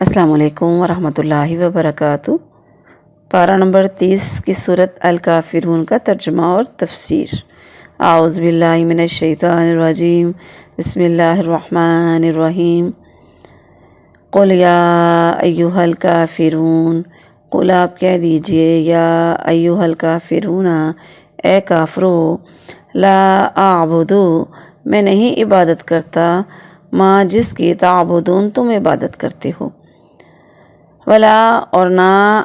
السلام علیکم ورحمۃ اللہ وبرکاتہ۔ پارہ نمبر 30 کی صورت الکافرون کا ترجمہ اور تفسیر۔ اعوذ باللہ من الشیطان الرجیم، بسم اللہ الرحمن الرحیم۔ قل یا ایہا الکافرون، قل آپ کہہ دیجئے یا ایہا الکافرون، اے کافرو، لا اعبدو، میں نہیں عبادت کرتا، ما جس کی تعبدون تم عبادت کرتے ہو، ولا اور نہ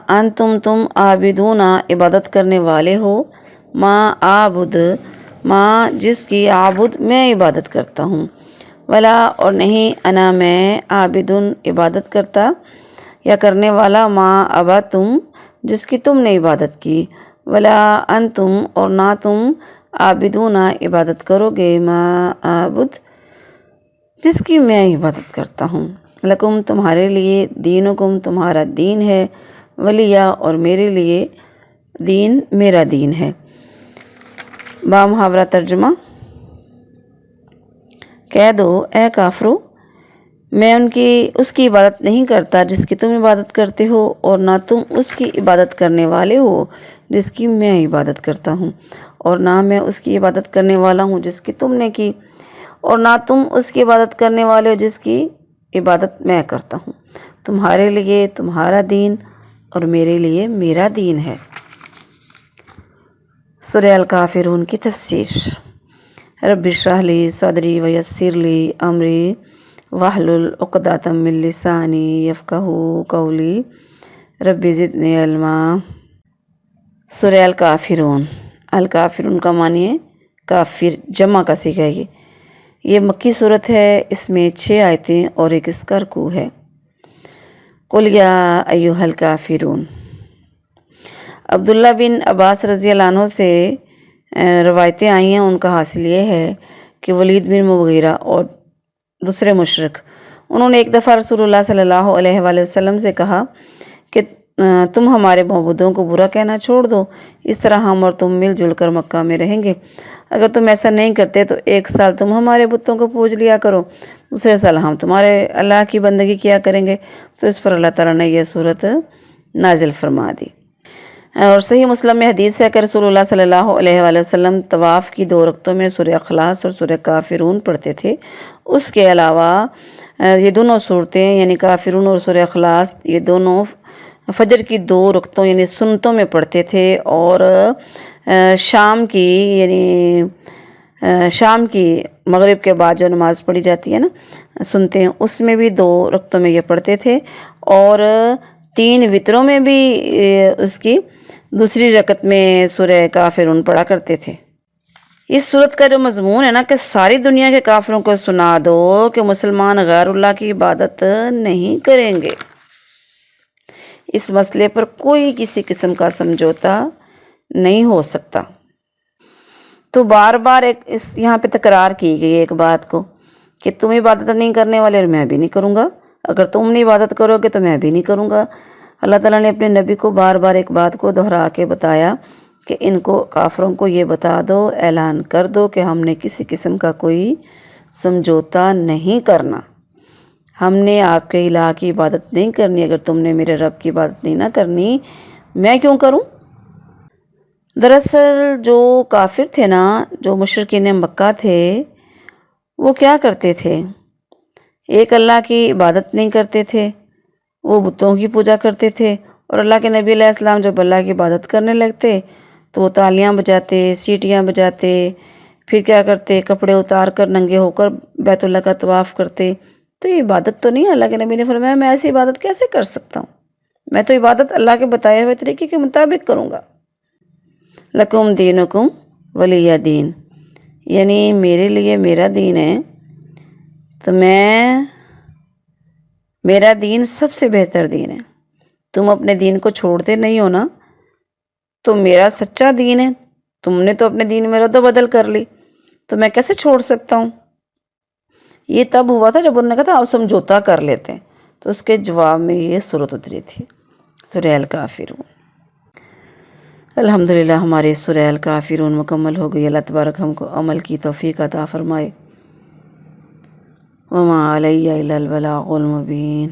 انتم تم عابدون عبادت کرنے والے ہو، ما عابد ما جس کی عابد میں عبادت کرتا ہوں، ولا اور نہیں انا میں عابدن عبادت کرتا یا کرنے والا، ما ابا تم جس کی تم نے عبادت کی، ولا انتم اور نہ تم عابدون عبادت کرو گے، ما عابد جس کی میں عبادت کرتا ہوں، لکم تمہارے لیے، دینکم تمہارا دین ہے، ولیہ اور میرے لیے دین میرا دین ہے۔ با محاورہ ترجمہ۔ کہہ دو اے کافرو، میں اس کی عبادت نہیں کرتا جس کی تم عبادت کرتے ہو، اور نہ تم اس کی عبادت کرنے والے ہو جس کی میں عبادت کرتا ہوں، اور نہ میں اس کی عبادت کرنے والا ہوں جس کی تم نے کی، اور نہ تم اس کی عبادت کرنے والے ہو جس کی عبادت میں کرتا ہوں۔ تمہارے لیے تمہارا دین اور میرے لیے میرا دین ہے۔ سورہ الکافرون کی تفسیر۔ رب اشرح لی صدری ویسر لی امری واحلل عقدۃ من لسانی یفقہوا قولی رب زدنی علما۔ سورہ الکافرون۔ الکافرون کا معنی ہے کافر، جمع کا صیغہ ہے۔ یہ مکی صورت ہے، اس میں 6 آیتیں اور ایک اس کا رکوع ہے۔ قل یا ایہا الکافرون۔ عبداللہ بن عباس رضی اللہ عنہ سے روایتیں آئی ہیں، ان کا حاصل یہ ہے کہ ولید بن مغیرہ اور دوسرے مشرک، انہوں نے ایک دفعہ رسول اللہ صلی اللہ علیہ وآلہ وسلم سے کہا کہ تم ہمارے معبودوں کو برا کہنا چھوڑ دو، اس طرح ہم اور تم مل جل کر مکہ میں رہیں گے۔ اگر تم ایسا نہیں کرتے تو ایک سال تم ہمارے بتوں کو پوج لیا کرو، دوسرے سال ہم تمہارے اللہ کی بندگی کیا کریں گے۔ تو اس پر اللہ تعالیٰ نے یہ صورت نازل فرما دی۔ اور صحیح مسلم میں حدیث ہے کہ رسول اللہ صلی اللہ علیہ وآلہ وسلم طواف کی 2 رکعتوں میں سورہ اخلاص اور سورہ کافرون پڑھتے تھے۔ اس کے علاوہ یہ دونوں صورتیں یعنی کافرون اور سورہ اخلاص، یہ دونوں فجر کی 2 رکعتوں یعنی سنتوں میں پڑھتے تھے، اور شام کی مغرب کے بعد جو نماز پڑھی جاتی ہے نا سنتے ہیں، اس میں بھی 2 رکعتوں میں یہ پڑھتے تھے، اور 3 وتروں میں بھی اس کی دوسری رکعت میں سورہ کافرون پڑھا کرتے تھے۔ اس صورت کا جو مضمون ہے نا کہ ساری دنیا کے کافروں کو سنا دو کہ مسلمان غیر اللہ کی عبادت نہیں کریں گے، اس مسئلے پر کوئی کسی قسم کا سمجھوتا نہیں ہو سکتا۔ تو بار بار یہاں پہ تکرار کی گئی ایک بات کو کہ تم عبادت نہیں کرنے والے اور میں بھی نہیں کروں گا، اگر تم نہیں عبادت کرو گے تو میں بھی نہیں کروں گا۔ اللہ تعالیٰ نے اپنے نبی کو بار بار ایک بات کو دہرا کے بتایا کہ ان کو کافروں کو یہ بتا دو، اعلان کر دو کہ ہم نے کسی قسم کا کوئی سمجھوتا نہیں کرنا، ہم نے آپ کے الہ کی عبادت نہیں کرنی، اگر تم نے میرے رب کی عبادت نہیں نہ کرنی میں کیوں کروں۔ دراصل جو کافر تھے نا، جو مشرکین مکہ تھے، وہ کیا کرتے تھے؟ ایک اللہ کی عبادت نہیں کرتے تھے، وہ بتوں کی پوجا کرتے تھے، اور اللہ کے نبی علیہ السلام جب اللہ کی عبادت کرنے لگتے تو وہ تالیاں بجاتے، سیٹیاں بجاتے، پھر کیا کرتے؟ کپڑے اتار کر ننگے ہو کر بیت اللہ کا طواف کرتے۔ تو یہ عبادت تو نہیں ہے۔ اللہ کے نبی نے فرمایا میں ایسی عبادت کیسے کر سکتا ہوں، میں تو عبادت اللہ کے بتائے ہوئے طریقے کے مطابق کروں گا۔ لکم دینکم ولیہ دین، یعنی میرے لیے میرا دین ہے، تو میرا دین سب سے بہتر دین ہے۔ تم اپنے دین کو چھوڑتے نہیں ہو نا، تو میرا سچا دین ہے، تم نے تو اپنے دین میں رد و بدل کر لی، تو میں کیسے چھوڑ سکتا ہوں۔ یہ تب ہوا تھا جب انہوں نے کہا تھا آپ سمجھوتا کر لیتے ہیں، تو اس کے جواب میں یہ صورت اتری تھی، سورہ الکافرون۔ الحمدللہ ہماری سورہ الکافرون مکمل ہو گئی۔ اللہ تبارک ہم کو عمل کی توفیق عطا فرمائے۔ وما علیہ الا البلاغ المبین۔